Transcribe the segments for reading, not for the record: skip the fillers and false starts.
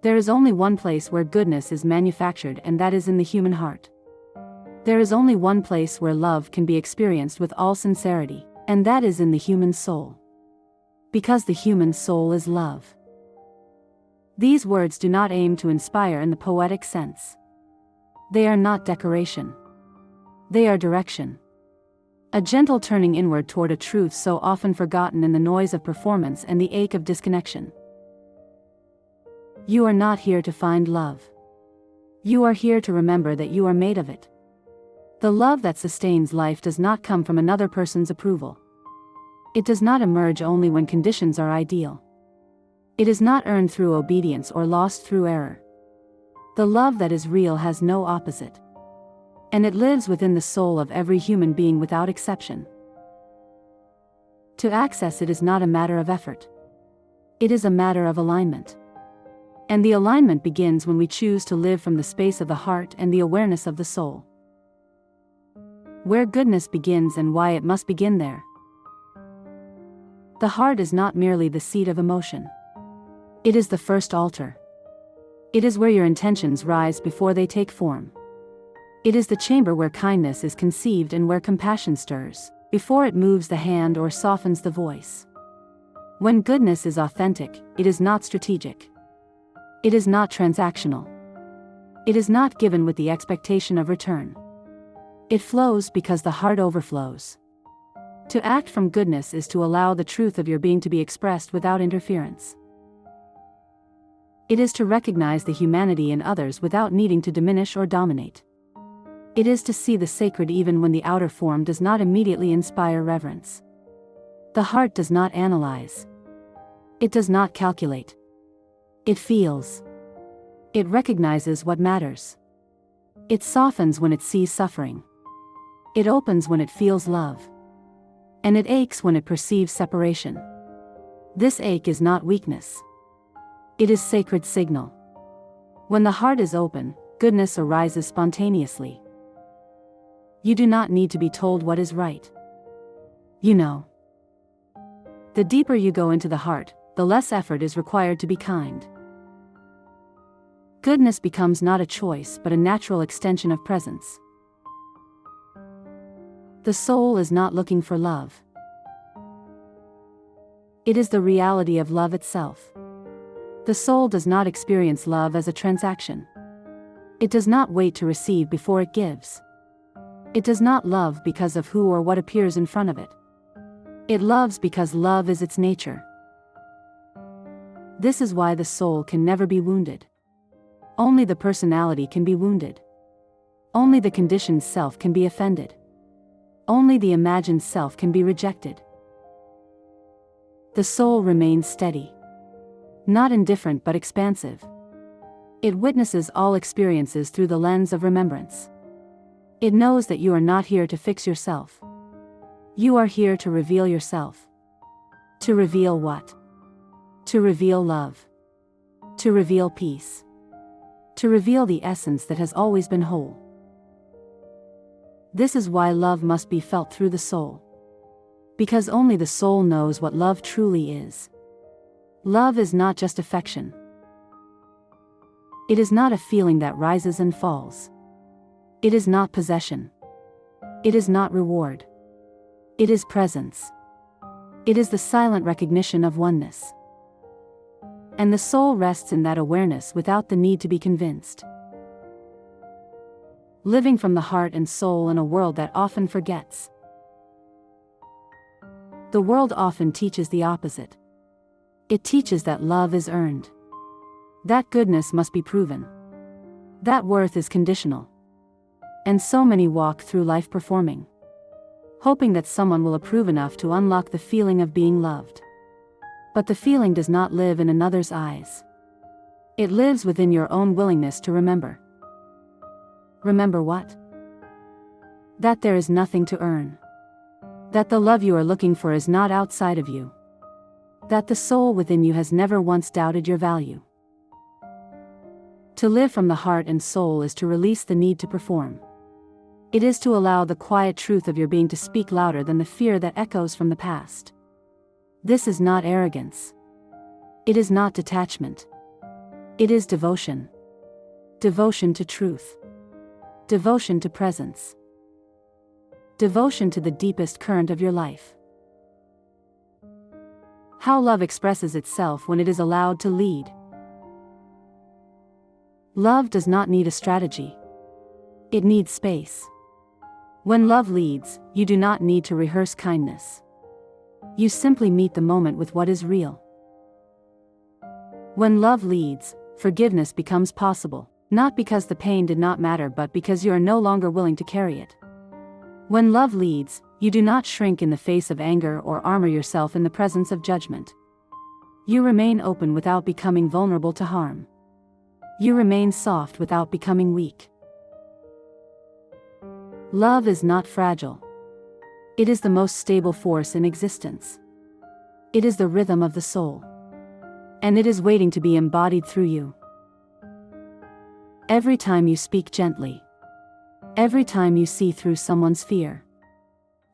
There is only one place where goodness is manufactured, and that is in the human heart. There is only one place where love can be experienced with all sincerity, and that is in the human soul. Because the human soul is love. These words do not aim to inspire in the poetic sense. They are not decoration. They are direction. A gentle turning inward toward a truth so often forgotten in the noise of performance and the ache of disconnection. You are not here to find love. You are here to remember that you are made of it. The love that sustains life does not come from another person's approval. It does not emerge only when conditions are ideal. It is not earned through obedience or lost through error. The love that is real has no opposite. And it lives within the soul of every human being without exception. To access it is not a matter of effort. It is a matter of alignment. And the alignment begins when we choose to live from the space of the heart and the awareness of the soul. Where goodness begins and why it must begin there. The heart is not merely the seat of emotion. It is the first altar. It is where your intentions rise before they take form. It is the chamber where kindness is conceived and where compassion stirs, before it moves the hand or softens the voice. When goodness is authentic, it is not strategic. It is not transactional. It is not given with the expectation of return. It flows because the heart overflows. To act from goodness is to allow the truth of your being to be expressed without interference. It is to recognize the humanity in others without needing to diminish or dominate. It is to see the sacred even when the outer form does not immediately inspire reverence. The heart does not analyze. It does not calculate. It feels. It recognizes what matters. It softens when it sees suffering. It opens when it feels love. And it aches when it perceives separation. This ache is not weakness. It is sacred signal. When the heart is open, goodness arises spontaneously. You do not need to be told what is right. You know. The deeper you go into the heart, the less effort is required to be kind. Goodness becomes not a choice but a natural extension of presence. The soul is not looking for love. It is the reality of love itself. The soul does not experience love as a transaction. It does not wait to receive before it gives. It does not love because of who or what appears in front of it. It loves because love is its nature. This is why the soul can never be wounded. Only the personality can be wounded. Only the conditioned self can be offended. Only the imagined self can be rejected. The soul remains steady. Not indifferent but expansive. It witnesses all experiences through the lens of remembrance. It knows that you are not here to fix yourself. You are here to reveal yourself. To reveal what? To reveal love. To reveal peace. To reveal the essence that has always been whole. This is why love must be felt through the soul. Because only the soul knows what love truly is. Love is not just affection. It is not a feeling that rises and falls. It is not possession. It is not reward. It is presence. It is the silent recognition of oneness. And the soul rests in that awareness without the need to be convinced. Living from the heart and soul in a world that often forgets. The world often teaches the opposite. It teaches that love is earned. That goodness must be proven. That worth is conditional. And so many walk through life performing, hoping that someone will approve enough to unlock the feeling of being loved. But the feeling does not live in another's eyes. It lives within your own willingness to remember. Remember what? That there is nothing to earn. That the love you are looking for is not outside of you. That the soul within you has never once doubted your value. To live from the heart and soul is to release the need to perform. It is to allow the quiet truth of your being to speak louder than the fear that echoes from the past. This is not arrogance. It is not detachment. It is devotion. Devotion to truth. Devotion to presence. Devotion to the deepest current of your life. How love expresses itself when it is allowed to lead. Love does not need a strategy. It needs space. When love leads, you do not need to rehearse kindness. You simply meet the moment with what is real. When love leads, forgiveness becomes possible, not because the pain did not matter but because you are no longer willing to carry it. When love leads, you do not shrink in the face of anger or armor yourself in the presence of judgment. You remain open without becoming vulnerable to harm. You remain soft without becoming weak. Love is not fragile. It is the most stable force in existence. It is the rhythm of the soul. And it is waiting to be embodied through you. Every time you speak gently. Every time you see through someone's fear.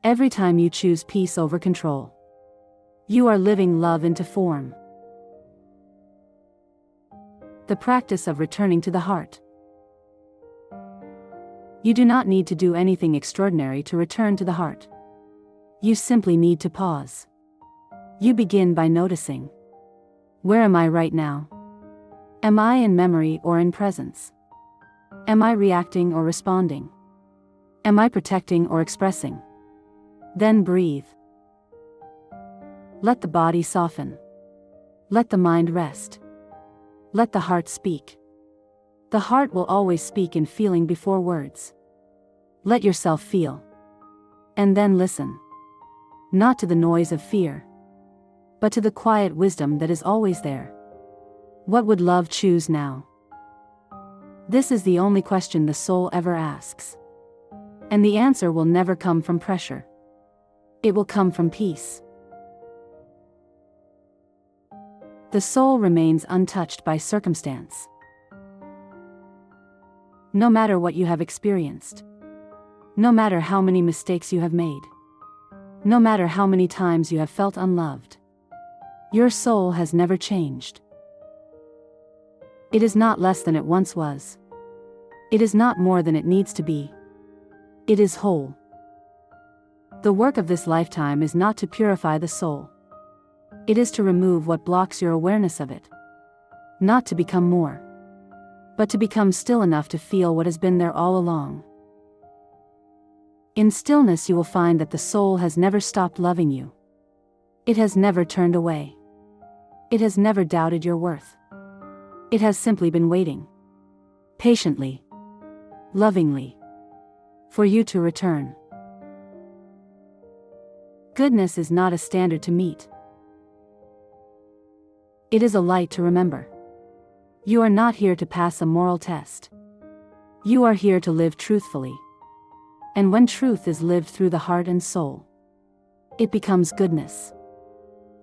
Every time you choose peace over control. You are living love into form. The practice of returning to the heart. You do not need to do anything extraordinary to return to the heart. You simply need to pause. You begin by noticing. Where am I right now? Am I in memory or in presence? Am I reacting or responding? Am I protecting or expressing? Then breathe. Let the body soften. Let the mind rest. Let the heart speak. The heart will always speak in feeling before words. Let yourself feel. And then listen. Not to the noise of fear, but to the quiet wisdom that is always there. What would love choose now? This is the only question the soul ever asks. And the answer will never come from pressure. It will come from peace. The soul remains untouched by circumstance. No matter what you have experienced. No matter how many mistakes you have made. No matter how many times you have felt unloved. Your soul has never changed. It is not less than it once was. It is not more than it needs to be. It is whole. The work of this lifetime is not to purify the soul. It is to remove what blocks your awareness of it. Not to become more, but to become still enough to feel what has been there all along. In stillness you will find that the soul has never stopped loving you. It has never turned away. It has never doubted your worth. It has simply been waiting. Patiently. Lovingly. For you to return. Goodness is not a standard to meet. It is a light to remember. You are not here to pass a moral test. You are here to live truthfully. And when truth is lived through the heart and soul, it becomes goodness.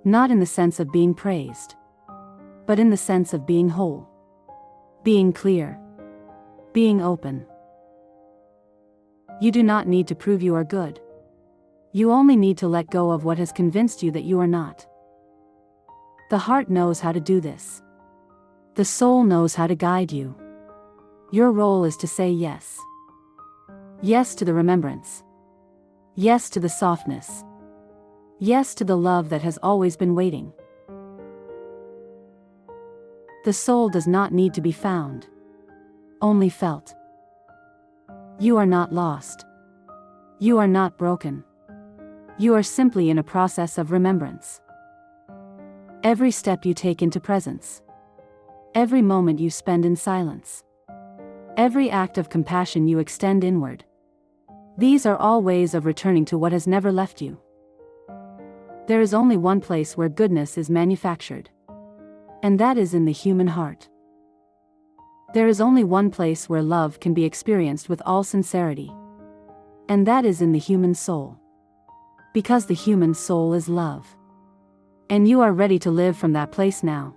Not in the sense of being praised, but in the sense of being whole. Being clear. Being open. You do not need to prove you are good. You only need to let go of what has convinced you that you are not. The heart knows how to do this. The soul knows how to guide you. Your role is to say yes. Yes to the remembrance. Yes to the softness. Yes to the love that has always been waiting. The soul does not need to be found. Only felt. You are not lost. You are not broken. You are simply in a process of remembrance. Every step you take into presence. Every moment you spend in silence. Every act of compassion you extend inward. These are all ways of returning to what has never left you. There is only one place where goodness is manufactured. And that is in the human heart. There is only one place where love can be experienced with all sincerity. And that is in the human soul. Because the human soul is love. And you are ready to live from that place now.